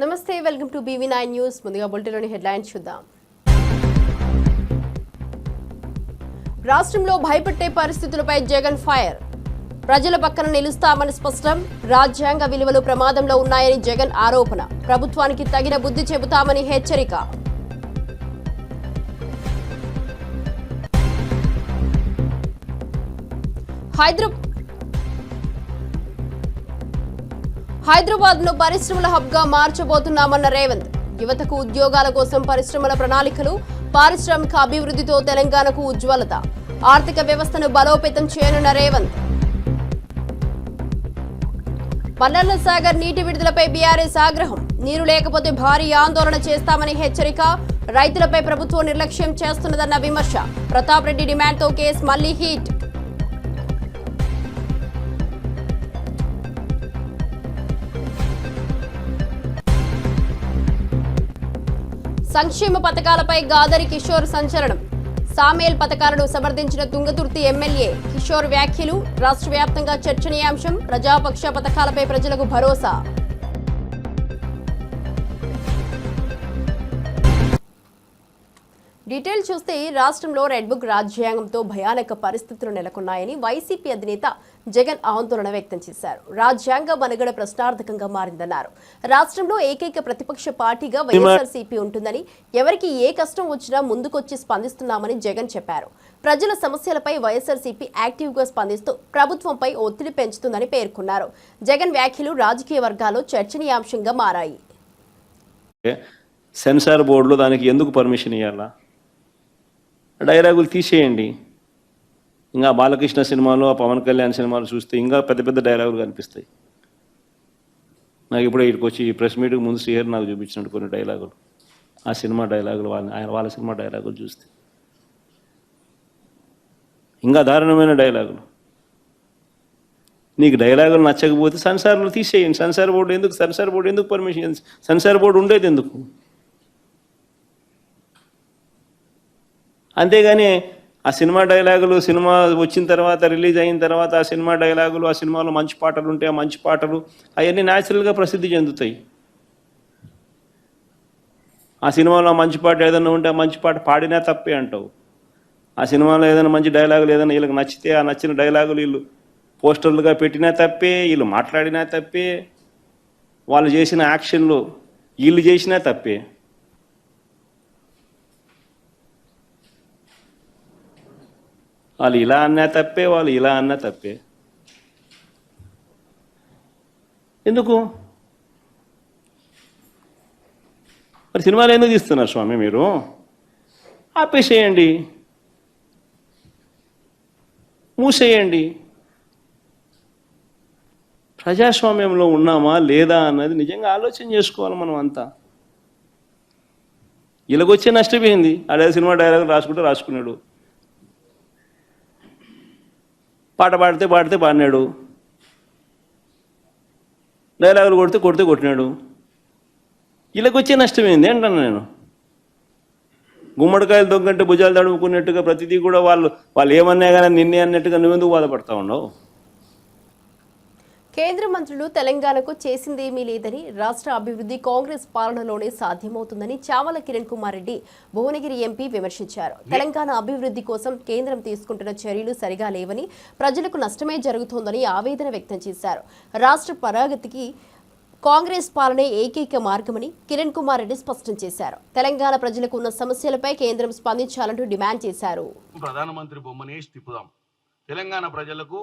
నమస్తే, welcome to BV9 news. ముందుగా బులెటిన్లోని headlines చూద్దాం. రాష్ట్రంలో భయపెట్టే పరిస్థితులపై జగన్ ఫైర్. ప్రజల పక్కన నిలుస్తామని స్పష్టం. రాజ్యాంగ విలువలు ప్రమాదంలో ఉన్నాయని జగన్ ఆరోపణ. ప్రభుత్వానికి తగిన బుద్ధి చెబుతామని హెచ్చరిక. హైదరాబాద్ ను పరిశ్రమల హబ్ గా మార్చబోతున్నామన్న రేవంత్. యువతకు ఉద్యోగాల కోసం పరిశ్రమల ప్రణాళికలు, పారిశ్రామిక అభివృద్ధితో తెలంగాణకు ఉజ్వలత. ఆర్థిక వ్యవస్థను బలోపేతం చేయనున్న రేవంత్. మల్లన్న సాగర్ నీటి విడుదలపై బీఆర్ఎస్ ఆగ్రహం. నీరు లేకపోతే భారీ ఆందోళన చేస్తామని హెచ్చరిక. రైతులపై ప్రభుత్వం నిర్లక్ష్యం చేస్తున్నదన్న విమర్శ. ప్రతాప్ రెడ్డి డిమాండ్తో కేసు మళ్లీ హీట్. సంక్షేమ పథకాలపై గాదరి కిషోర్ సంచలనం. సామేల్ పథకాలను సమర్థించిన తుంగతుర్తి ఎమ్మెల్యే కిషోర్ వ్యాఖ్యలు రాష్ట్ర వ్యాప్తంగా చర్చనీయాంశం. ప్రజాపక్ష పథకాలపై ప్రజలకు భరోసా. డీటెయిల్ చూస్తే రాష్ట్రంలో రెడ్ బుక్ రాజ్యాంగంతో భయానక పరిస్థితులు నెలకొన్నాయని వైసీపీ అధినేత జగన్ ఆందోళన వ్యక్తం చేశారు. రాజ్యాంగ మనుగడ ప్రశ్నార్థకంగా మారిందన్నారు. రాష్ట్రంలో ఏకైక ప్రతిపక్ష పార్టీగా వైఎస్ఆర్సీపీ ఉంటుందని, ఎవరికి ఏ కష్టం వచ్చినా ముందుకొచ్చి స్పందిస్తున్నామని జగన్ చెప్పారు. ప్రజల సమస్యలపై వైఎస్ఆర్సీపీ యాక్టివ్గా స్పందిస్తూ ప్రభుత్వంపై ఒత్తిడి పెంచుతుందని పేర్కొన్నారు. జగన్ వ్యాఖ్యలు రాజకీయ వర్గాల్లో చర్చనీయాంశంగా మారాయి. సెన్సార్ బోర్డులో దానికి ఎందుకు పర్మిషన్ ఇవ్వాలా? డైలాగులు తీసేయండి. ఇంకా బాలకృష్ణ సినిమాలో, పవన్ కళ్యాణ్ సినిమాలు చూస్తే ఇంకా పెద్ద పెద్ద డైలాగులు కనిపిస్తాయి. నాకు ఇప్పుడే ఇక్కడికి వచ్చి ప్రెస్ మీట్కి ముందు శ్రీహరి నాకు చూపించినట్టు కొన్ని డైలాగులు, ఆ సినిమా డైలాగులు, వాళ్ళ సినిమా డైలాగులు చూస్తే ఇంకా దారుణమైన డైలాగులు. నీకు డైలాగులు నచ్చకపోతే సెన్సార్లు తీసేయండి. సెన్సార్ బోర్డు ఎందుకు పర్మిషన్? సెన్సార్ బోర్డు ఉండేది ఎందుకు? అంతేగాని ఆ సినిమా డైలాగులు, సినిమా వచ్చిన తర్వాత, రిలీజ్ అయిన తర్వాత ఆ సినిమా డైలాగులు, ఆ సినిమాలో మంచి పాటలు ఉంటే ఆ మంచి పాటలు అవన్నీ న్యాచురల్గా ప్రసిద్ధి చెందుతాయి. ఆ సినిమాలో మంచి పాట ఏదైనా ఉంటే ఆ మంచి పాట పాడినా తప్పే అంటావు. ఆ సినిమాలో ఏదైనా మంచి డైలాగులు ఏదైనా వీళ్ళకి నచ్చితే ఆ నచ్చిన డైలాగులు వీళ్ళు పోస్టర్లుగా పెట్టినా తప్పే, వీళ్ళు మాట్లాడినా తప్పే, వాళ్ళు చేసిన యాక్షన్లు వీళ్ళు చేసినా తప్పే. వాళ్ళు ఇలా అన్నా తప్పే, వాళ్ళు ఇలా అన్నా తప్పే. ఎందుకు మరి సినిమాలు ఎందుకు తీస్తున్నారు స్వామి? మీరు ఆపేసేయండి, మూసేయండి. ప్రజాస్వామ్యంలో ఉన్నామా లేదా అన్నది నిజంగా ఆలోచన చేసుకోవాలి మనం అంతా. ఇలాగొచ్చే నష్టపోయింది. అదే సినిమా డైలాగ్ రాసుకున్నాడు, పాట పాడితే పాడినాడు, డైలాగులు కొట్టినాడు. ఇలాగొచ్చే నష్టమైంది అంటాను నేను. గుమ్మడికాయలు దొంగంటే భుజాలు తడుముకున్నట్టుగా ప్రతిదీ కూడా వాళ్ళు ఏమన్నా కానీ నిన్నే అన్నట్టుగా నువ్వెందుకు బాధపడతా ఉన్నావు? కేంద్ర మంత్రులు తెలంగాణకు చేసిందేమీ లేదని, రాష్ట్ర అభివృద్ధి కాంగ్రెస్ పాలనలోనే సాధ్యమవుతుందని చామల కిరణ్ కుమార్ రెడ్డి భువనగిరి ఎంపీ విమర్శించారు. తెలంగాణ అభివృద్ధి కోసం కేంద్రం తీసుకుంటున్న చర్యలు సరిగా లేవని, ప్రజలకు నష్టమే జరుగుతోందని ఆవేదన వ్యక్తం చేశారు. రాష్ట్ర పురోగతికి కాంగ్రెస్ పాలనే ఏకైక మార్గమని కిరణ్ కుమార్ రెడ్డి స్పష్టం చేశారు. తెలంగాణ ప్రజలకు ఉన్న సమస్యలపై కేంద్రం స్పందించాలంటూ డిమాండ్ చేశారు. ప్రధానమంత్రి బొమ్మనేసి తిప్పుదాం. తెలంగాణ ప్రజలకు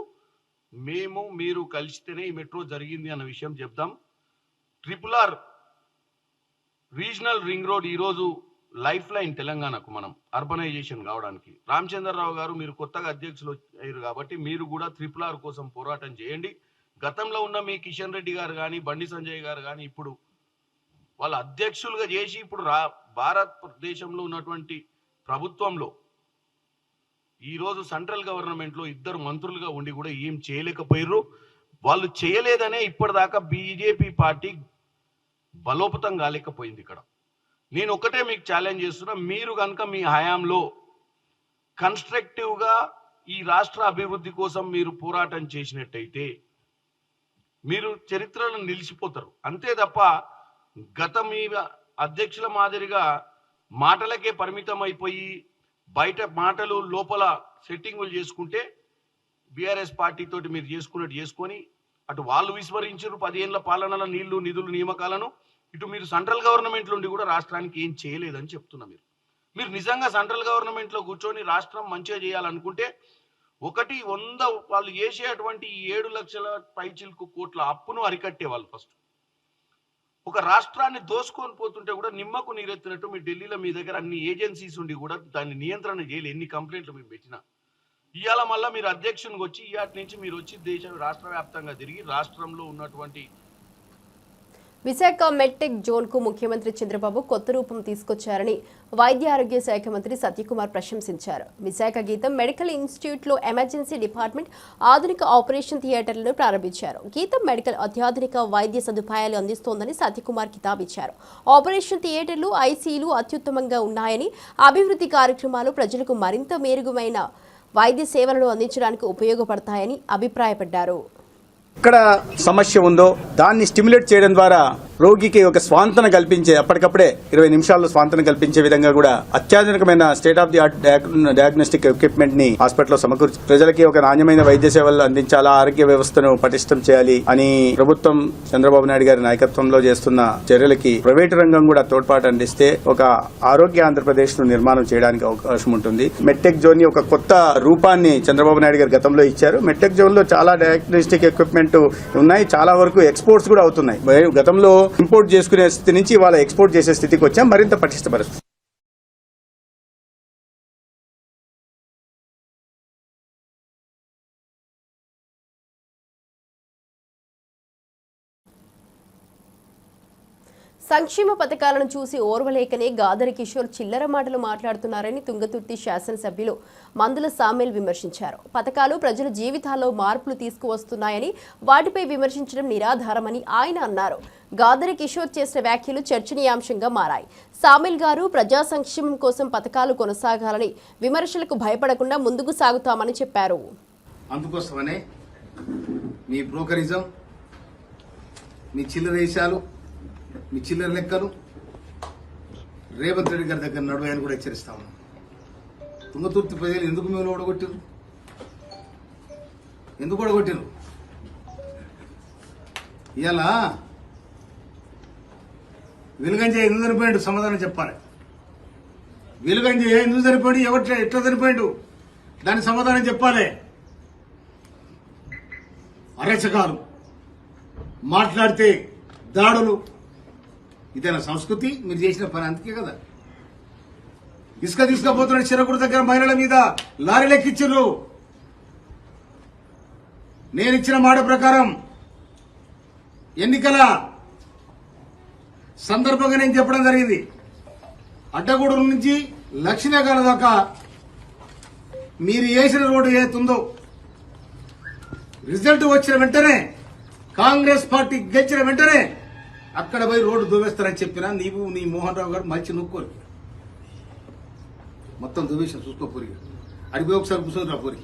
మీరు కలిస్తేనే ఈ మెట్రో జరిగింది అన్న విషయం చెప్దాం. RRR రీజనల్ రింగ్ రోడ్ ఈరోజు లైఫ్ లైన్ తెలంగాణకు, మనం అర్బనైజేషన్ కావడానికి. రామచంద్రరావు గారు మీరు కొత్తగా అధ్యక్షులు అయ్యారు కాబట్టి మీరు కూడా RRR కోసం పోరాటం చేయండి. గతంలో ఉన్న మీ కిషన్ రెడ్డి గారు కానీ, బండి సంజయ్ గారు కానీ ఇప్పుడు వాళ్ళ అధ్యక్షులుగా చేసి ఇప్పుడు భారతదేశంలో ఉన్నటువంటి ప్రభుత్వంలో ఈరోజు సెంట్రల్ గవర్నమెంట్లో 2 మంత్రులుగా ఉండి కూడా ఏం చేయలేకపోయారు. వాళ్ళు చేయలేదనే ఇప్పటిదాకా బీజేపీ పార్టీ బలోపేతం కాలేకపోయింది. ఇక్కడ నేను ఒకటే మీకు ఛాలెంజ్ చేస్తున్నా, మీరు కనుక మీ హయాంలో కన్స్ట్రక్టివ్గా ఈ రాష్ట్ర అభివృద్ధి కోసం మీరు పోరాటం చేసినట్టయితే మీరు చరిత్రలో నిలిచిపోతారు. అంతే తప్ప గత మీ అధ్యక్షుల మాదిరిగా మాటలకే పరిమితం అయిపోయి బయట మాటలు లోపల సెట్టింగులు చేసుకుంటే బీఆర్ఎస్ పార్టీ తోటి మీరు చేసుకున్నట్టు చేసుకొని అటు వాళ్ళు విస్మరించారు 10 ఏళ్ల పాలనల నీళ్లు నిధులు నియామకాలను, ఇటు మీరు సెంట్రల్ గవర్నమెంట్ నుండి కూడా రాష్ట్రానికి ఏం చేయలేదని చెప్తున్నా. మీరు నిజంగా సెంట్రల్ గవర్నమెంట్ లో కూర్చొని రాష్ట్రం మంచిగా చేయాలనుకుంటే 100 వాళ్ళు చేసేటువంటి 7 లక్షల పైచిలకు కోట్ల అప్పును అరికట్టే వాళ్ళు ఫస్ట్. ఒక రాష్ట్రాన్ని దోసుకొని పోతుంటే కూడా నిమ్మకు నీరెత్తినట్టు మీ ఢిల్లీలో మీ దగ్గర అన్ని ఏజెన్సీస్ ఉండి కూడా దాన్ని నియంత్రణ చేయలేదు. ఎన్ని కంప్లైంట్లు మేము పెట్టినా ఇవాళ మళ్ళీ మీరు అధ్యక్షునికి వచ్చి ఇవాటి నుంచి మీరు వచ్చి రాష్ట్ర వ్యాప్తంగా తిరిగి రాష్ట్రంలో ఉన్నటువంటి విశాఖ మెడ్టెక్ జోన్ కు ముఖ్యమంత్రి చంద్రబాబు కొత్త రూపం తీసుకొచ్చారని వైద్య ఆరోగ్య శాఖ మంత్రి సత్యకుమార్ ప్రశంసించారు. విశాఖ గీతం మెడికల్ ఇన్స్టిట్యూట్ లో ఎమర్జెన్సీ డిపార్ట్మెంట్, ఆధునిక ఆపరేషన్ థియేటర్లను ప్రారంభించారు. గీతం మెడికల్ అత్యాధునిక వైద్య సదుపాయాలు అందిస్తోందని సత్యకుమార్ కితాబిచ్చారు. ఆపరేషన్ థియేటర్లు, ఐసీయూలు అత్యుత్తమంగా ఉన్నాయని, అభివృద్ధి కార్యక్రమాలు ప్రజలకు మరింత మెరుగైన వైద్య సేవలను అందించడానికి ఉపయోగపడతాయని అభిప్రాయపడ్డారు. ఎక్కడ సమస్య ఉందో దాన్ని స్టిమ్యులేట్ చేయడం ద్వారా రోగికి ఒక స్వాంతన కల్పించే, అప్పటికప్పుడే 20 నిమిషాల్లో స్వాంతన కల్పించే విధంగా కూడా అత్యాధునికమైన state of the art diagnostic equipment ని హాస్పిటల్లో సమకూర్చి ప్రజలకి ఒక నాణ్యమైన వైద్య సేవలు అందించాలా, ఆరోగ్య వ్యవస్థను పటిష్టం చేయాలి అని ప్రభుత్వం చంద్రబాబు నాయుడు గారి నాయకత్వంలో చేస్తున్న చర్యలకి ప్రైవేటు రంగం కూడా తోడ్పాటు అందిస్తే ఒక ఆరోగ్య ఆంధ్రప్రదేశ్ ను నిర్మాణం చేయడానికి అవకాశం ఉంటుంది. మెడ్టెక్ జోన్ ని ఒక కొత్త రూపాన్ని చంద్రబాబు నాయుడు గారు గతంలో ఇచ్చారు. మెడ్టెక్ జోన్ లో చాలా డయాగ్నోస్టిక్ ఎక్విప్మెంట్ ఉన్నాయి, చాలా వరకు ఎక్స్పోర్ట్స్ కూడా అవుతున్నాయి. గతంలో ఇంపోర్ట్ చేసుకునే స్థితి నుంచి వాళ్ళ ఎక్స్పోర్ట్ చేసే స్థితికి వచ్చాం, మరింత పటిష్టపరుస్తుంది. సంక్షేమ పథకాలను చూసి ఓర్వలేకనే గాదరి కిషోర్ చిల్లర మాటలు మాట్లాడుతున్నారని తుంగతుర్తి శాసనసభ్యులు మందుల సామేల్ విమర్శించారు. పథకాలు ప్రజల జీవితాల్లో మార్పులు తీసుకువస్తున్నాయని, వాటిపై విమర్శించడం నిరాధారమని ఆయన అన్నారు. గాదరి కిషోర్ చేసిన వ్యాఖ్యలు చర్చనీయాంశంగా మారాయి. సామేల్ గారు ప్రజా సంక్షేమం కోసం పథకాలు కొనసాగాలని, విమర్శలకు భయపడకుండా ముందుకు సాగుతామని చెప్పారు. అందుకోసమనే మీ బ్రోకరిజం, మీ చిల్లరేశాలు, మీ చిల్లర లెక్కలు రేవంత్ రెడ్డి గారి దగ్గర నడవని కూడా హెచ్చరిస్తా ఉన్నాం. తుంగతుర్తి ప్రజలు ఎందుకు మేము ఓడగొట్టారు? ఎందుకు ఓడగొట్టారు? ఇలా వెలుగంజయ్య ఎందుకు చనిపోయాడు సమాధానం చెప్పాలి. వెలుగంజయ్య ఎందుకు చనిపోయాడు, ఎవరు ఎట్లా చనిపోయాడు దానికి సమాధానం చెప్పాలి. అరచకాలు మాట్లాడితే దాడులు, ఇదేనా సంస్కృతి? మీరు చేసిన పని అందుకే కదా. ఇసుక తీసుకుపోతున్న చిరకుడు దగ్గర మహిళల మీద లారీలు ఎక్కించారు. నేను ఇచ్చిన మాట ప్రకారం ఎన్నికల సందర్భంగా నేను చెప్పడం జరిగింది, అడ్డగూడూరు నుంచి లక్ష్మీనగర్ దాకా మీరు వేసిన రోడ్డు ఏతుందో రిజల్ట్ వచ్చిన వెంటనే, కాంగ్రెస్ పార్టీ గెలిచిన వెంటనే అక్కడ పోయి రోడ్డు దువ్వేస్తారని చెప్పినా నీవు నీ మోహన్ రావు గారు మంచి నొక్కోరు, మొత్తం దువ్వేసిన చూసుకో పూరి అడిపోయి ఒకసారి కూర్చోదురా పూరి.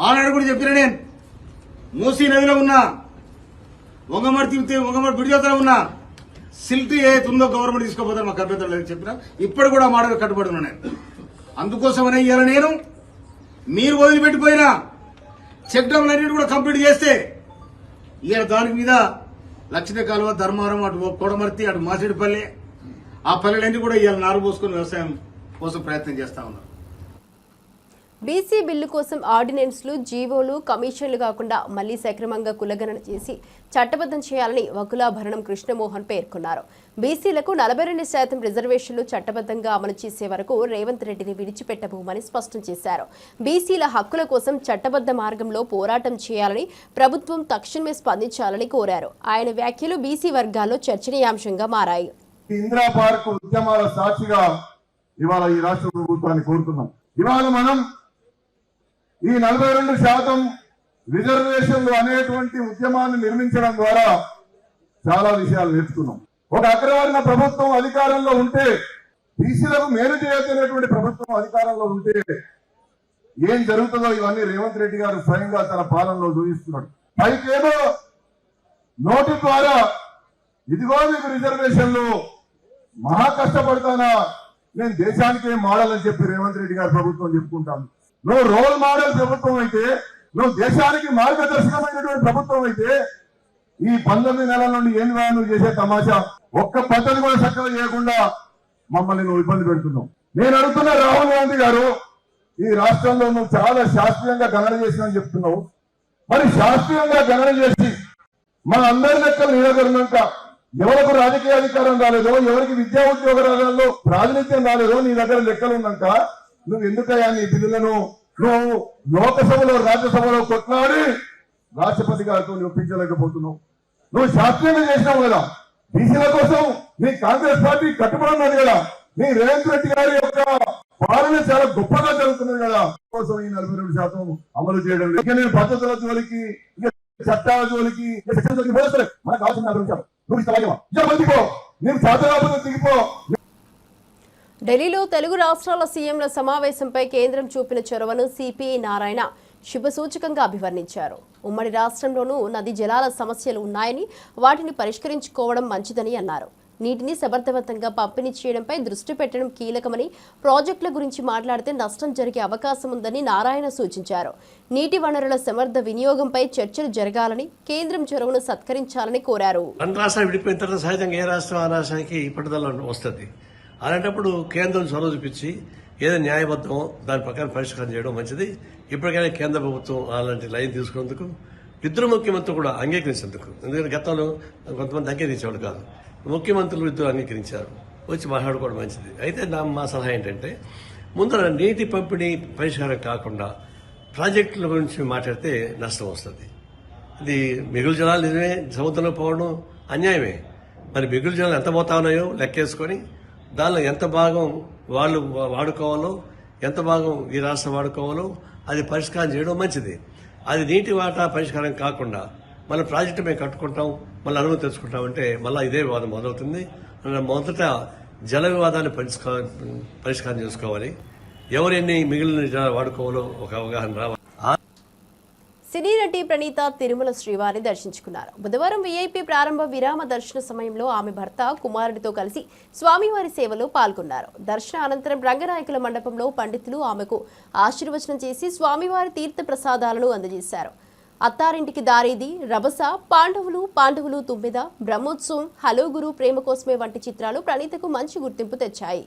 ఆనాడు కూడా చెప్పిన నేను మూసీ నదిలో ఉన్నా, వంగమడి బిడిజోతలో ఉన్నా సిల్ట్ ఏతుందో గవర్నమెంట్ తీసుకోపోతారు మాకు అభ్యంతరం లేదని చెప్పినా ఇప్పుడు కూడా మాట కట్టుబడి ఉన్నా నేను. అందుకోసమనే ఇవాళ నేను మీరు వదిలిపెట్టిపోయిన చెక్ డ్యామ్లన్నిటి కూడా కంప్లీట్ చేస్తే ఇవాళ దాని మీద లక్ష్మీ కాలువ, ధర్మారం, అటు కొడమర్తి, అటు మాసిడిపల్లి, ఆ పల్లెలన్నీ కూడా ఇవాళ నారు పోసుకుని వ్యవసాయం కోసం ప్రయత్నం చేస్తా ఉన్నారు. బీసీ బిల్లు కోసం ఆర్డినెన్స్లు, జీవోలు, కమిషన్లు కాకుండా మళ్లీ సక్రమంగా కులగణన చేసి చట్టబద్ధం చేయాలని వకులాభరణం కృష్ణమోహన్ పేర్కొన్నారు. బీసీలకు 42% రిజర్వేషన్లు చట్టబద్ధంగా అమలు చేసే వరకు రేవంత్ రెడ్డిని విడిచిపెట్టబోమని స్పష్టం చేశారు. బీసీల హక్కుల కోసం చట్టబద్ధ మార్గంలో పోరాటం చేయాలని, ప్రభుత్వం తక్షణమే స్పందించాలని కోరారు. ఆయన వ్యాఖ్యలు బీసీ వర్గాల్లో చర్చనీయాంశంగా మారాయి. ఇందిరా పార్క్ ఉద్యమాల సాక్షిగా ఇవాళ ఈ రాష్ట్ర ప్రభుత్వాన్ని కోరుతున్నాం. ఇవాళ మనం ఈ 42% రిజర్వేషన్లు అనేటువంటి ఉద్యమాన్ని నిర్మించడం ద్వారా చాలా విషయాలు నేర్చుకున్నాం. ఒక అగ్రవర్ణ ప్రభుత్వం అధికారంలో ఉంటే, బీసీలకు మేలు చేయలేనటువంటి ప్రభుత్వం అధికారంలో ఉంటే ఏం జరుగుతుందో ఇవన్నీ రేవంత్ రెడ్డి గారు స్వయంగా తన పాలనలో చూపిస్తున్నాడు. పైకేదో నోటి ద్వారా ఇదిగో మీకు రిజర్వేషన్లు, మహా కష్టపడతానా, నేను దేశానికే మోడల్ అని చెప్పి రేవంత్ రెడ్డి గారి ప్రభుత్వం చెప్పుకుంటాను. నువ్వు రోల్ మోడల్ ప్రభుత్వం అయితే, నువ్వు దేశానికి మార్గదర్శకమైనటువంటి ప్రభుత్వం అయితే, ఈ 19 నెలల నుండి ఏం నువ్వు చేసే తమాషా, ఒక్క పద్ధతి కూడా చక్కగా చేయకుండా మమ్మల్ని నువ్వు ఇబ్బంది పెడుతున్నావు. నేను అడుగుతున్నా రాహుల్ గాంధీ గారు, ఈ రాష్ట్రంలో నువ్వు చాలా శాస్త్రీయంగా గణన చేసినని చెప్తున్నావు. మరి శాస్త్రీయంగా గణన చేసి మన అందరి లెక్కలు నిలబడినాక ఎవరికి రాజకీయ అధికారం రాలేదో, ఎవరికి విద్యా ఉద్యోగ రంగాల్లో ప్రాతినిధ్యం రాలేదో నీ దగ్గర లెక్కలు ఉన్నాక నువ్వు ఎందుకయ్యా నీ బిల్లులను నువ్వు లోకసభలో రాజ్యసభలో కొట్లాడి రాష్ట్రపతి గారితో నువ్వు ఒప్పించలేకపోతున్నావు. నువ్వు శాస్త్రీయంగా చేసినావు కదా, బీసీల కోసం నీ కాంగ్రెస్ పార్టీ కట్టుబడి ఉన్నది కదా, నీ రేవంత్ రెడ్డి గారి యొక్క పాలన చాలా గొప్పగా జరుగుతున్నది కదా, కోసం ఈ 42% అమలు చేయడం లేదు. నేను పద్ధతుల జోలికి, చట్టాల జోలికి, మనకు కావాల్సిన నువ్వు దిగిపో, నేను సాధనాపతి దిగిపో. ఢిల్లీలో తెలుగు రాష్ట్రాల సీఎంల సమావేశంపై కేంద్రం చూపిన చొరవను సిపిఐ నారాయణ శుభసూచకంగా అభివర్ణించారు. ఉమ్మడి రాష్ట్రంలోనూ నదీ జలాల సమస్యలు ఉన్నాయని, వాటిని పరిష్కరించుకోవడం మంచిదని అన్నారు. నీటిని సమర్థవంతంగా పంపిణీ చేయడంపై దృష్టి పెట్టడం కీలకమని, ప్రాజెక్టుల గురించి మాట్లాడితే నష్టం జరిగే అవకాశం ఉందని నారాయణ సూచించారు. నీటి వనరుల సమర్థ వినియోగంపై చర్చలు జరగాలని, కేంద్రం చొరవను సత్కరించాలని కోరారు. రాష్ట్రాలు విడిపోయిన తర్వాత సహజంగా ఏ రాష్ట్రం ఆ రాష్ట్రానికి పట్టుదల వస్తుంది. అలాంటప్పుడు కేంద్రం చొరవ చూపించి ఏదో న్యాయబద్ధమో దాని ప్రకారం పరిష్కారం చేయడం మంచిది. ఇప్పటికైనా కేంద్ర ప్రభుత్వం అలాంటి లైన్ తీసుకున్నందుకు, ఇద్దరు ముఖ్యమంత్రులు కూడా అంగీకరించేందుకు, ఎందుకంటే గతంలో కొంతమంది అంగీకరించేవాడు కాదు, ముఖ్యమంత్రులు ఇద్దరు అంగీకరించారు, వచ్చి మాట్లాడుకోవడం మంచిది. అయితే మా సలహా ఏంటంటే, ముందర నీటి పంపిణీ పరిష్కారం కాకుండా ప్రాజెక్టుల గురించి మాట్లాడితే నష్టం వస్తుంది. ఇది మిగులు జలాలు నిజమే సముద్రంలో పోవడం అన్యాయమే. మరి మిగులు జలాలు ఎంత పోతా ఉన్నాయో లెక్కేసుకొని దానిలో ఎంత భాగం వాళ్ళు వాడుకోవాలో, ఎంత భాగం ఈ రాష్ట్రం వాడుకోవాలో అది పరిష్కారం చేయడం మంచిది. అది నీటి వాటా పరిష్కారం కాకుండా మన ప్రాజెక్టు మేము కట్టుకుంటాం, మళ్ళీ అనుమతి తెచ్చుకుంటామంటే మళ్ళీ ఇదే వివాదం మొదలవుతుంది. మొదట జల వివాదాన్ని పరిష్కారం చేసుకోవాలి. ఎవరు ఎన్ని మిగిలిన జలాలు వాడుకోవాలో ఒక అవగాహన రావాలి. సినీ నటి ప్రణీత తిరుమల శ్రీవారిని దర్శించుకున్నారు. బుధవారం వీఐపీ ప్రారంభ విరామ దర్శన సమయంలో ఆమె భర్త కుమారుడితో కలిసి స్వామివారి సేవలో పాల్గొన్నారు. దర్శన అనంతరం రంగనాయకుల మండపంలో పండితులు ఆమెకు ఆశీర్వచనం చేసి స్వామివారి తీర్థ ప్రసాదాలను అందజేశారు. అత్తారింటికి దారేది, రభస, పాండవులు తుమ్మిద, బ్రహ్మోత్సవం, హలో గురు, ప్రేమ కోసమే వంటి చిత్రాలు ప్రణీతకు మంచి గుర్తింపు తెచ్చాయి.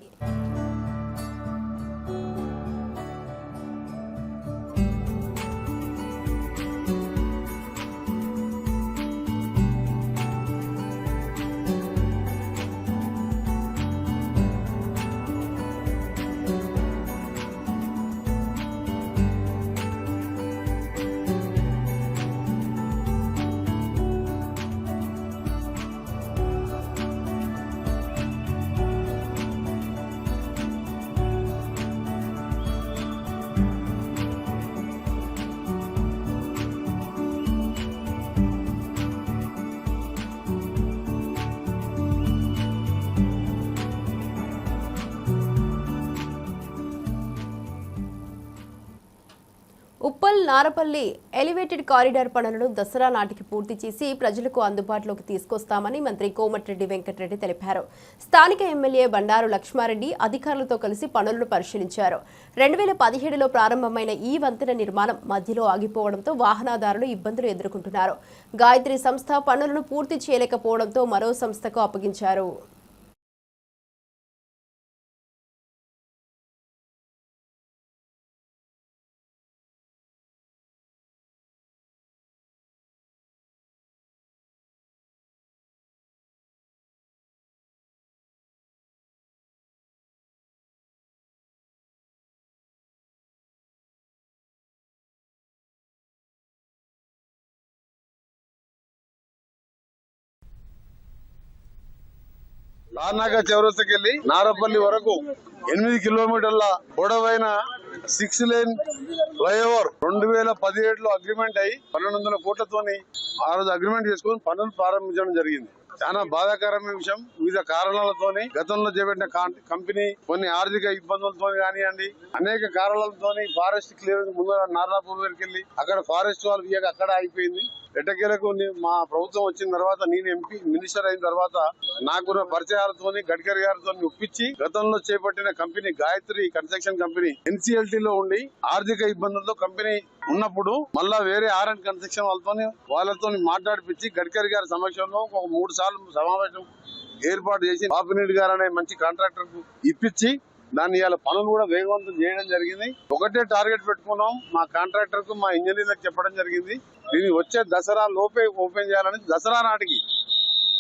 ఉప్పల్ నారపల్లి ఎలివేటెడ్ కారిడార్ పనులను దసరా నాటికి పూర్తి చేసి ప్రజలకు అందుబాటులోకి తీసుకొస్తామని మంత్రి కోమటిరెడ్డి వెంకటరెడ్డి తెలిపారు. స్థానిక ఎమ్మెల్యే బండారు లక్ష్మారెడ్డి అధికారులతో కలిసి పనులను పరిశీలించారు. 2017లో ప్రారంభమైన ఈ వంతెన నిర్మాణం మధ్యలో ఆగిపోవడంతో వాహనదారులు ఇబ్బందులు ఎదుర్కొంటున్నారు. గాయత్రి సంస్థ పనులను పూర్తి చేయలేకపోవడంతో మరో సంస్థకు అప్పగించారు. లార్నాక చౌరస్తకెళ్లి నారపల్లి వరకు 8 కిలోమీటర్ల పొడవైన 6 లేన్ ఫ్లైఓవర్ 2017లో అగ్రిమెంట్ అయ్యి 1200 కోట్లతోని ఆ రోజు అగ్రిమెంట్ చేసుకుని పనులు ప్రారంభించడం జరిగింది. చాలా బాధాకరమైన విషయం. వివిధ కారణాలతోని గతంలో చేపట్టిన కంపెనీ కొన్ని ఆర్థిక ఇబ్బందులతో కానివ్వండి, అనేక కారణాలతోని ఫారెస్ట్ క్లియరెన్స్ ముందు నారాపూర్ దగ్గరికి వెళ్ళి అక్కడ ఫారెస్ట్ వాళ్ళు అక్కడ అయిపోయింది. ఎట్టకేలకు మా ప్రభుత్వం వచ్చిన తర్వాత నేను ఎంపీ మినిస్టర్ అయిన తర్వాత నాకున్న పరిచయాలతోని గడ్కరీ గారితో ఒప్పించి గతంలో చేపట్టిన company Gayatri construction company NCLT లో ఉండి ఆర్థిక ఇబ్బందులతో కంపెనీ ఉన్నప్పుడు మళ్ళా వేరే R&D కన్స్ట్రక్షన్ వాళ్ళతో మాట్లాడిపించి గడ్కరీ గారి సమక్షంలో ఒక 3 సార్లు సమావేశం ఏర్పాటు చేసి బాపిరెడ్డి గారు అనే మంచి కాంట్రాక్టర్ కు ఇప్పించి దాన్ని ఇవాళ పనులు కూడా వేగవంతం చేయడం జరిగింది. ఒకటే టార్గెట్ పెట్టుకున్నాం, మా కాంట్రాక్టర్ కు మా ఇంజనీర్లకు చెప్పడం జరిగింది, దీన్ని వచ్చే దసరా లోపే ఓపెన్ చేయాలని. దసరా నాటికి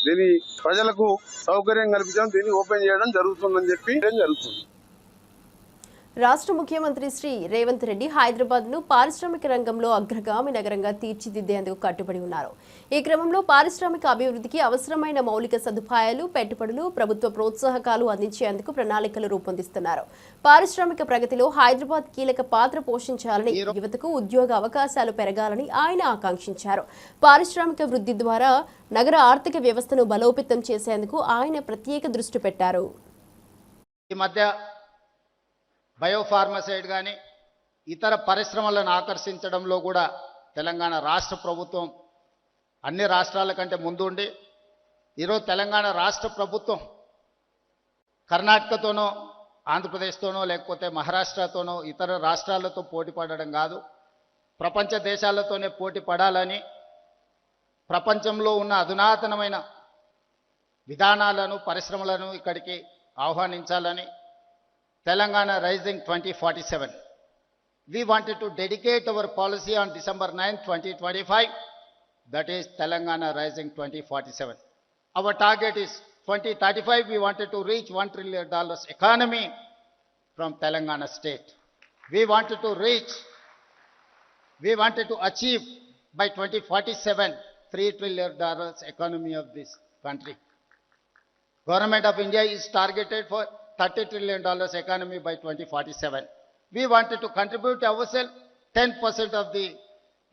దీని ప్రజలకు సౌకర్యం కల్పించడం, దీన్ని ఓపెన్ చేయడం జరుగుతుందని చెప్పి జరుగుతుంది. రాష్ట్ర ముఖ్యమంత్రి శ్రీ రేవంత్ రెడ్డి హైదరాబాద్ ను పారిశ్రామిక రంగంలో అగ్రగామి నగరంగా తీర్చిదిద్దేందుకు కట్టుబడి ఉన్నారు. ఈ క్రమంలో పారిశ్రామిక అభివృద్ధికి అవసరమైన మౌలిక సదుపాయాలు, పెట్టుబడులు, ప్రభుత్వ ప్రోత్సాహకాలు అందించేందుకు ప్రణాళికలు రూపొందిస్తున్నారు. పారిశ్రామిక ప్రగతిలో హైదరాబాద్ కీలక పాత్ర పోషించాలని, యువతకు ఉద్యోగ అవకాశాలు పెరగాలని ఆయన ఆకాంక్షించారు. పారిశ్రామిక వృద్ధి ద్వారా నగర ఆర్థిక వ్యవస్థను బలోపేతం చేసేందుకు ఆయన ప్రత్యేక దృష్టి పెట్టారు. ఈ మధ్య బయోఫార్మసైడ్ కానీ ఇతర పరిశ్రమలను ఆకర్షించడంలో కూడా తెలంగాణ రాష్ట్ర ప్రభుత్వం అన్ని రాష్ట్రాల కంటే ముందుండి ఈరోజు తెలంగాణ రాష్ట్ర ప్రభుత్వం కర్ణాటకతోనో ఆంధ్రప్రదేశ్తోనో లేకపోతే మహారాష్ట్రతోనో ఇతర రాష్ట్రాలతో పోటీ పడడం కాదు, ప్రపంచ దేశాలతోనే పోటీ పడాలని ప్రపంచంలో ఉన్న అధునాతనమైన విధానాలను పరిశ్రమలను ఇక్కడికి ఆహ్వానించాలని Telangana Rising 2047. We wanted to dedicate our policy on December 9, 2025. That is Telangana Rising 2047. Our target is 2035. We wanted to reach $1 trillion economy from Telangana state. We wanted to achieve by 2047 $3 trillion economy of this country. Government of India is targeted for $30 trillion economy by 2047. We wanted to contribute ourselves 10% of the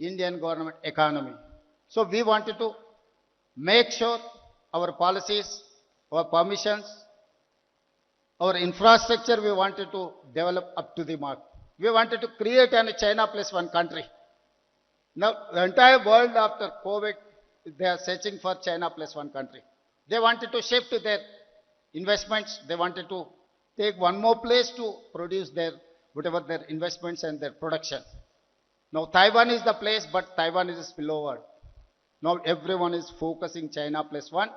Indian government economy. So we wanted to make sure our policies, our permissions, our infrastructure, we wanted to develop up to the mark. We wanted to create a China plus one country. Now the entire world after COVID, they are searching for China plus one country. They wanted to shift their investments. They wanted to take one more place to produce their whatever their investments and their production. Now Taiwan is the place, but Taiwan is a spillover. Now everyone is focusing China plus one.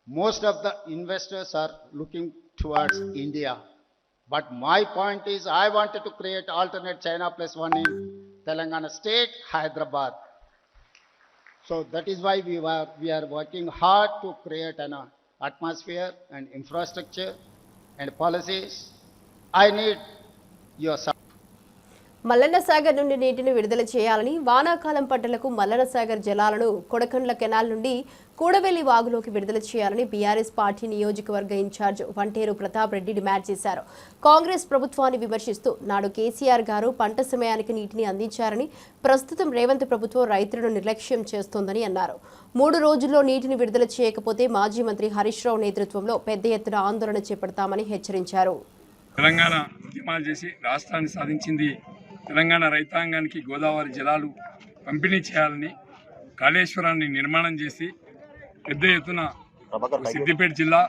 Most of the investors are looking towards India. But my point is, I wanted to create alternate China plus one in Telangana state, Hyderabad. So that is why we are working hard to create an atmosphere and infrastructure and policies. I need your support. Mallanna Sagar నుండి నీటిని విడుదల చేయాలని, వానాకాలం పంటలకు మల్లన్న సాగర్ జలాలను Kodakandla canal నుండి కూడవెల్లి వాగులోకి విడుదల చేయాలని బీఆర్ఎస్ పార్టీ నియోజకవర్గ ఇన్ఛార్జ్ వంటేరు ప్రతాప్ రెడ్డి డిమాండ్ చేశారు. కాంగ్రెస్ ప్రభుత్వాన్ని విమర్శిస్తూ నాడు కేసీఆర్ గారు పంట సమయానికి నీటిని అందించారని, ప్రస్తుతం రేవంత్ ప్రభుత్వం రైతులను నిర్లక్ష్యం చేస్తోందని అన్నారు. 3 రోజుల్లో నీటిని విడుదల చేయకపోతే మాజీ మంత్రి హరీష్ రావు నేతృత్వంలో పెద్ద ఎత్తున ఆందోళన చేపడతామని హెచ్చరించారు. తెలంగాణ ఉద్యమాలు చేసి రాష్ట్రాన్ని సాధించింది. తెలంగాణ రైతాంగానికి గోదావరి జలాలు పంపిణీ చేయాలని, కాళేశ్వరాన్ని నిర్మాణం చేసి పెద్ద ఎత్తున సిద్దిపేట జిల్లా,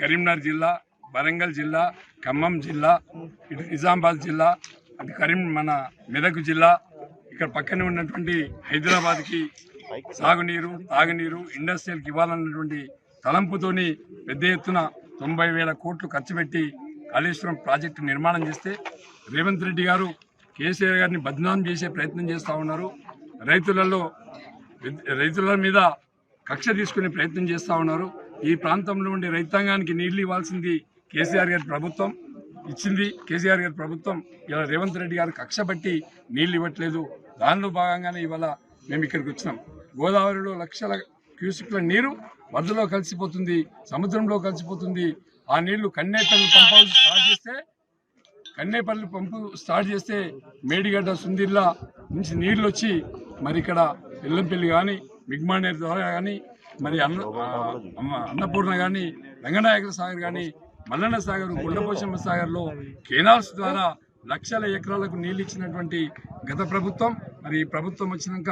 కరీంనగర్ జిల్లా, వరంగల్ జిల్లా, ఖమ్మం జిల్లా, ఇటు నిజామాబాద్ జిల్లా, అటు మన మెదక్ జిల్లా, ఇక్కడ పక్కనే ఉన్నటువంటి హైదరాబాద్కి సాగునీరు, తాగునీరు, ఇండస్ట్రియల్కి ఇవ్వాలన్నటువంటి తలంపుతోని పెద్ద ఎత్తున 90,000 కోట్లు ఖర్చు పెట్టి కాళేశ్వరం ప్రాజెక్టు నిర్మాణం చేస్తే రేవంత్ రెడ్డి గారు కేసీఆర్ గారిని బద్నాం చేసే ప్రయత్నం చేస్తూ ఉన్నారు. రైతుల మీద కక్ష తీసుకునే ప్రయత్నం చేస్తూ ఉన్నారు. ఈ ప్రాంతంలో ఉండే రైతాంగానికి నీళ్లు ఇవ్వాల్సింది కేసీఆర్ గారి ప్రభుత్వం ఇచ్చింది. కేసీఆర్ గారి ప్రభుత్వం ఇలా రేవంత్ రెడ్డి గారు కక్ష బట్టి నీళ్లు ఇవ్వట్లేదు. దానిలో భాగంగానే ఇవాళ మేము ఇక్కడికి వచ్చినాం. గోదావరిలో లక్షల క్యూసిక్ల నీరు వరదలో కలిసిపోతుంది, సముద్రంలో కలిసిపోతుంది. ఆ నీళ్లు కన్నేపల్లి పంపు స్టార్ట్ చేస్తే మేడిగడ్డ, సుందిర్లా నుంచి నీళ్లు వచ్చి మరి ఇక్కడ ఎల్లంపల్లి కానీ, మిగ్మానేర్ ద్వారా కానీ, మరి అన్నపూర్ణ కానీ, రంగనాయకుల సాగర్ కానీ, మల్లన్న సాగర్, కొండపోశమ్మ సాగర్లో కెనాల్స్ ద్వారా లక్షల ఎకరాలకు నీళ్ళు ఇచ్చినటువంటి గత ప్రభుత్వం. మరి ఈ ప్రభుత్వం వచ్చినాక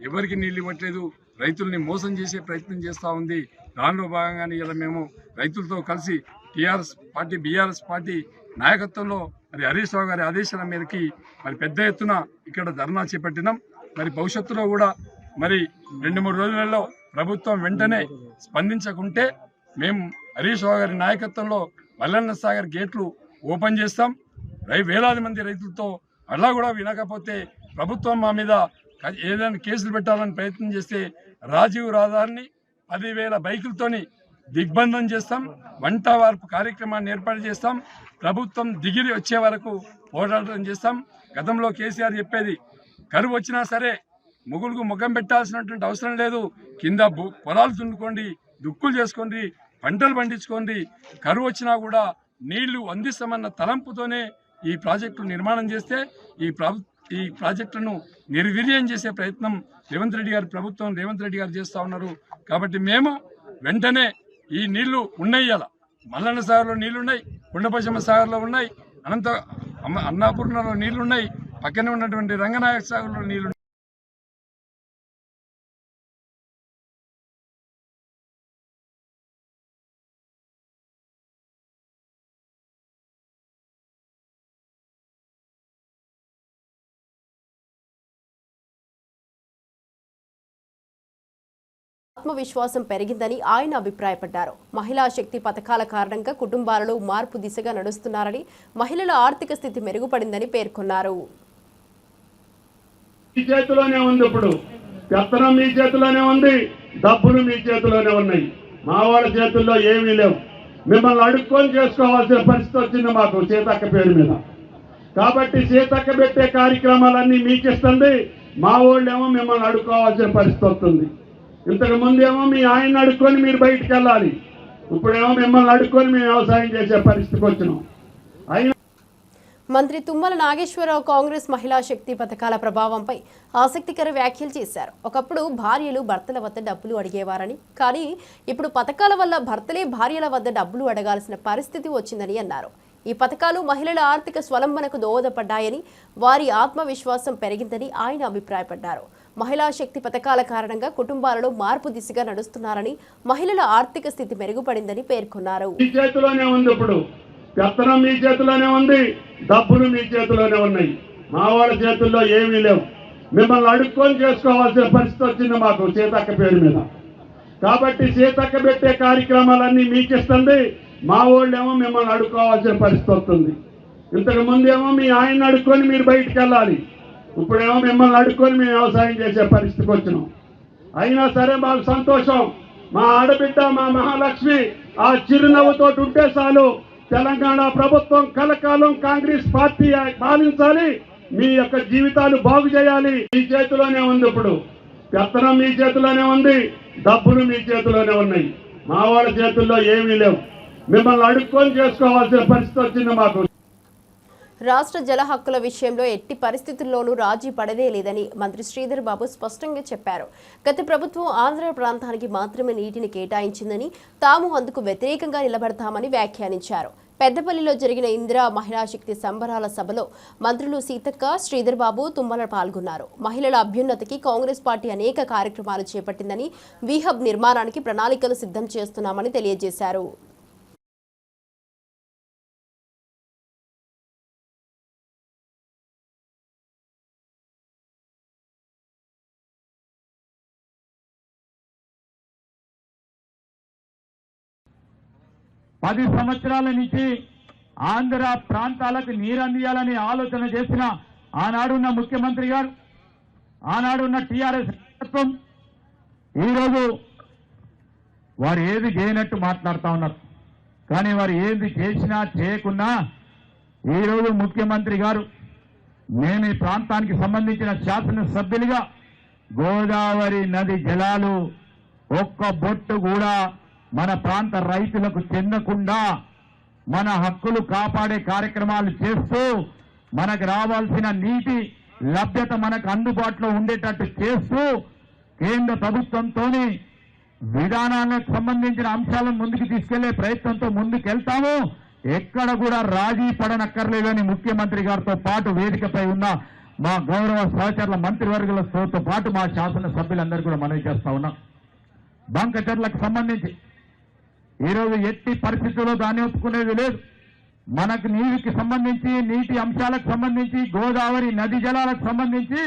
ఎవరికి నీళ్ళు ఇవ్వట్లేదు, రైతుల్ని మోసం చేసే ప్రయత్నం చేస్తూ ఉంది. దానిలో భాగంగానే ఇలా మేము రైతులతో కలిసి టీఆర్ఎస్ పార్టీ, బీఆర్ఎస్ పార్టీ నాయకత్వంలో మరి హరీష్ రావు గారి ఆదేశాల మేరకి మరి పెద్ద ఎత్తున ఇక్కడ ధర్నా చేపట్టినాం. మరి భవిష్యత్తులో కూడా మరి 2-3 రోజులలో ప్రభుత్వం వెంటనే స్పందించకుంటే మేము హరీష్ రావు గారి నాయకత్వంలో మల్లన్న సాగర్ గేట్లు ఓపెన్ చేస్తాం. వేలాది మంది రైతులతో అలా కూడా వినకపోతే ప్రభుత్వం మా మీద ఏదైనా కేసులు పెట్టాలని ప్రయత్నం చేస్తే రాజీవ్ రహదారిని 10,000 బైకులతోని దిగ్బంధం చేస్తాం. వంట వార్పు కార్యక్రమాన్ని ఏర్పాటు చేస్తాం. ప్రభుత్వం దిగిరి వచ్చే వరకు పోరాటం చేస్తాం. గతంలో కేసీఆర్ చెప్పేది, కరువు వచ్చినా సరే ముగ్గులకు ముఖం పెట్టాల్సినటువంటి అవసరం లేదు, కింద పొలాలు దున్నుకోండి, దుక్కులు చేసుకోండి, పంటలు పండించుకోండి, కరువు వచ్చినా కూడా నీళ్లు అందిస్తామన్న తలంపుతోనే ఈ ప్రాజెక్టు నిర్మాణం చేస్తే ఈ ప్రాజెక్టులను నిర్వీర్యం చేసే ప్రయత్నం రేవంత్ రెడ్డి గారి ప్రభుత్వం, రేవంత్ రెడ్డి గారు చేస్తూ ఉన్నారు. కాబట్టి మేము వెంటనే ఈ నీళ్లు ఉన్నాయి, అలా మల్లన్న సాగర్లో నీళ్లున్నాయి, కొండపోచమ్మ సాగర్లో ఉన్నాయి, అన్నాపూర్ణలో నీళ్లున్నాయి, పక్కనే ఉన్నటువంటి రంగనాయక సాగర్లో నీళ్లు. ఆత్మవిశ్వాసం పెరిగిందని ఆయన అభిప్రాయపడ్డారు. మహిళా శక్తి పథకాల కారణంగా కుటుంబాలలో మార్పు దిశగా నడుస్తున్నారని, మహిళల ఆర్థిక స్థితి మెరుగుపడిందని పేర్కొన్నారు. మీ చేతిలోనే ఉంది, ఇప్పుడు పెత్తనం మీ చేతిలోనే ఉంది, డబ్బులు మీ చేతిలోనే ఉన్నాయి. మా వాళ్ళ చేతుల్లో ఏమీ లేవు. మిమ్మల్ని అడుక్కొని చేసుకోవాల్సిన పరిస్థితి వచ్చింది మాకు సీతక్క పేరు మీద. కాబట్టి సీతక్క పెట్టే కార్యక్రమాలన్నీ మీకు ఇస్తుంది, మా వాళ్ళేమో మిమ్మల్ని అడుక్కోవాల్సిన పరిస్థితి వస్తుంది. ఇంతకు ముందేమో మీ ఆయన అడుక్కొని మీరు బయటికి వెళ్ళాలి, ఇప్పుడేమో మిమ్మల్ని అడుక్కొని మేము వ్యవసాయం చేసే పరిస్థితికి వచ్చినాం. మంత్రి తుమ్మల నాగేశ్వరరావు కాంగ్రెస్ మహిళా శక్తి పథకాల ప్రభావంపై ఆసక్తికర వ్యాఖ్యలు చేశారు. ఒకప్పుడు భార్యలు భర్తల వద్ద డబ్బులు అడిగేవారని, కానీ ఇప్పుడు పథకాల వల్ల భర్తలే భార్యల వద్ద డబ్బులు అడగాల్సిన పరిస్థితి వచ్చిందని అన్నారు. ఈ పథకాలు మహిళల ఆర్థిక స్వలంబనకు దోహదపడ్డాయని, వారి ఆత్మవిశ్వాసం పెరిగిందని ఆయన అభిప్రాయపడ్డారు. మహిళా శక్తి పథకాల కారణంగా కుటుంబాలలో మార్పు దిశగా నడుస్తున్నారని, మహిళల ఆర్థిక స్థితి మెరుగుపడిందని పేర్కొన్నారు. మీ చేతిలోనే ఉంది, ఇప్పుడు పెత్తనం మీ చేతిలోనే ఉంది, డబ్బులు మీ చేతిలోనే ఉన్నాయి. మా వాళ్ళ చేతుల్లో ఏమీ లేవు. మిమ్మల్ని అడుక్కొని చేసుకోవాల్సిన పరిస్థితి వచ్చింది మాకు సీతక్క పేరు మీద. కాబట్టి సీతక్క పెట్టే కార్యక్రమాలన్నీ మీకు ఇస్తుంది, మా వాళ్ళేమో మిమ్మల్ని అడుక్కోవాల్సిన పరిస్థితి వస్తుంది. ఇంతకు ముందేమో మీ ఆయన అడుక్కొని మీరు బయటికి వెళ్ళాలి, ఇప్పుడేమో మిమ్మల్ని అడుక్కొని మేము వ్యవసాయం చేసే పరిస్థితికి వచ్చినాం. అయినా సరే మాకు సంతోషం. మా ఆడబిడ్డ, మా మహాలక్ష్మి ఆ చిరునవ్వుతో ఉంటే చాలు. తెలంగాణ ప్రభుత్వం కలకాలం కాంగ్రెస్ పార్టీ పాలించాలి, మీ యొక్క జీవితాలు బాగు చేయాలి. మీ చేతిలోనే ఉంది, ఇప్పుడు పెత్తనం మీ చేతిలోనే ఉంది, డబ్బులు మీ చేతిలోనే ఉన్నాయి. మా వాళ్ళ చేతుల్లో ఏమీ లేవు. మిమ్మల్ని అడుక్కొని చేసుకోవాల్సిన పరిస్థితి వచ్చింది మాకు. రాష్ట్ర జల హక్కుల విషయంలో ఎట్టి పరిస్థితుల్లోనూ రాజీ పడదే లేదని మంత్రి శ్రీధర్ బాబు స్పష్టంగా చెప్పారు. గత ప్రభుత్వం ఆంధ్ర ప్రాంతానికి మాత్రమే నీటిని కేటాయించిందని, తాము అందుకు వ్యతిరేకంగా నిలబడతామని వ్యాఖ్యానించారు. పెద్దపల్లిలో జరిగిన ఇందిరా మహిళా శక్తి సంబరాల సభలో మంత్రులు సీతక్క, శ్రీధర్ బాబు, తుమ్మల పాల్గొన్నారు. మహిళల అభ్యున్నతికి కాంగ్రెస్ పార్టీ అనేక కార్యక్రమాలు చేపట్టిందని, వీహబ్ నిర్మాణానికి ప్రణాళికలు సిద్ధం చేస్తున్నామని తెలియజేశారు. పది సంవత్సరాల నుంచి ఆంధ్ర ప్రాంతాలకు నీరు అందియాలని ఆలోచన చేసిన ఆనాడున్న ముఖ్యమంత్రి గారు, ఆనాడున్న టీఆర్ఎస్ ప్రభుత్వం ఈరోజు వారు ఏది చేయనట్టు మాట్లాడుతూ ఉన్నారు. కానీ వారు ఏది చేసినా చేయకున్నా ఈరోజు ముఖ్యమంత్రి గారు, మేము ఈ ప్రాంతానికి సంబంధించిన శాసనసభ్యులుగా గోదావరి నది జలాలు ఒక్క బొట్టు కూడా మన ప్రాంత రైతులకు చెందకుండా మన హక్కులు కాపాడే కార్యక్రమాలు చేస్తూ మనకు రావాల్సిన నీటి లభ్యత మనకు అందుబాటులో ఉండేటట్టు చేస్తూ కేంద్ర ప్రభుత్వంతోని విధానాలకు సంబంధించిన అంశాలను ముందుకు తీసుకెళ్లే ప్రయత్నంతో ముందుకెళ్తాము. ఎక్కడ కూడా రాజీ పడనక్కర్లేదని ముఖ్యమంత్రి గారితో పాటు వేదికపై ఉన్న మా గౌరవ సహచరుల మంత్రివర్గులతో పాటు మా శాసనసభ్యులందరూ కూడా మనవి చేస్తా ఉన్నాం. బంకచర్లకు సంబంధించి ఈరోజు ఎట్టి పరిస్థితుల్లో దాన్ని ఒప్పుకునేది లేదు. మనకు నీటికి సంబంధించి, నీటి అంశాలకు సంబంధించి, గోదావరి నది జలాలకు సంబంధించి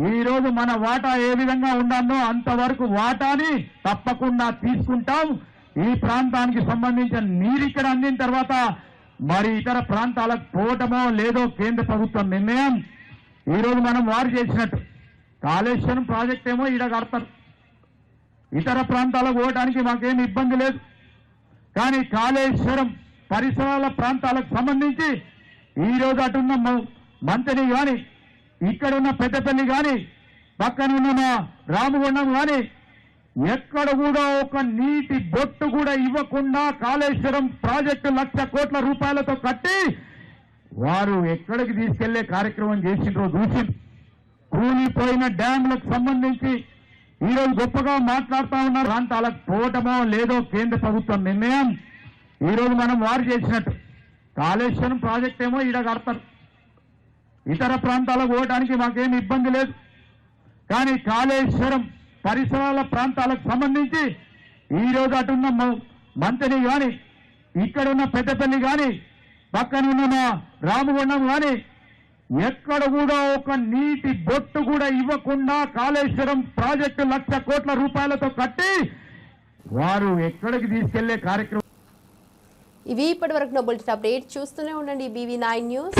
ఈరోజు మన వాటా ఏ విధంగా ఉండాలో అంతవరకు వాటాని తప్పకుండా తీసుకుంటాం. ఈ ప్రాంతానికి సంబంధించిన నీరు ఇక్కడ అందిన తర్వాత మరి ఇతర ప్రాంతాలకు పోవటమో లేదో కేంద్ర ప్రభుత్వం నిర్ణయం. ఈరోజు మనం వారు చేసినట్టు కాళేశ్వరం ప్రాజెక్ట్ ఏమో ఈడ కడతారు, ఇతర ప్రాంతాలకు పోవడానికి మాకేం ఇబ్బంది లేదు. కానీ కాళేశ్వరం పరిసరాల ప్రాంతాలకు సంబంధించి ఈరోజు అటున్న మంత్రిని కానీ, ఇక్కడున్న పెద్దపల్లి కానీ, పక్కనున్న రామగుండం కానీ ఎక్కడ కూడా ఒక నీటి బొట్టు కూడా ఇవ్వకుండా కాళేశ్వరం ప్రాజెక్టు 1,00,000 కోట్ల రూపాయలతో కట్టి వారు ఎక్కడికి తీసుకెళ్లే కార్యక్రమం చేసిండ్రో చూసి, కూలిపోయిన డ్యాంలకు సంబంధించి ఈరోజు గొప్పగా మాట్లాడుతూ ఉన్న ప్రాంతాలకు పోవటమో లేదో కేంద్ర ప్రభుత్వం నిర్ణయం. ఈరోజు మనం వారు చేసినట్టు కాళేశ్వరం ప్రాజెక్ట్ ఏమో ఈడ కడతారు, ఇతర ప్రాంతాలకు పోవడానికి మాకేం ఇబ్బంది లేదు. కానీ కాళేశ్వరం పరిసరాల ప్రాంతాలకు సంబంధించి ఈరోజు అటున్న మంత్రిని కానీ, ఇక్కడున్న పెద్దపల్లి కానీ, పక్కనున్న రామగుండం కానీ ఎక్కడ కూడా ఒక నీటి బొట్టు కూడా ఇవ్వకుండా కాళేశ్వరం ప్రాజెక్టు 1,00,000 కోట్ల రూపాయలతో కట్టి వారు ఎక్కడికి తీసుకెళ్లే కార్యక్రమం. ఇవి ఇప్పటివరకు బులెటిన్ అప్డేట్ చూస్తూనే ఉండండి BV9 న్యూస్.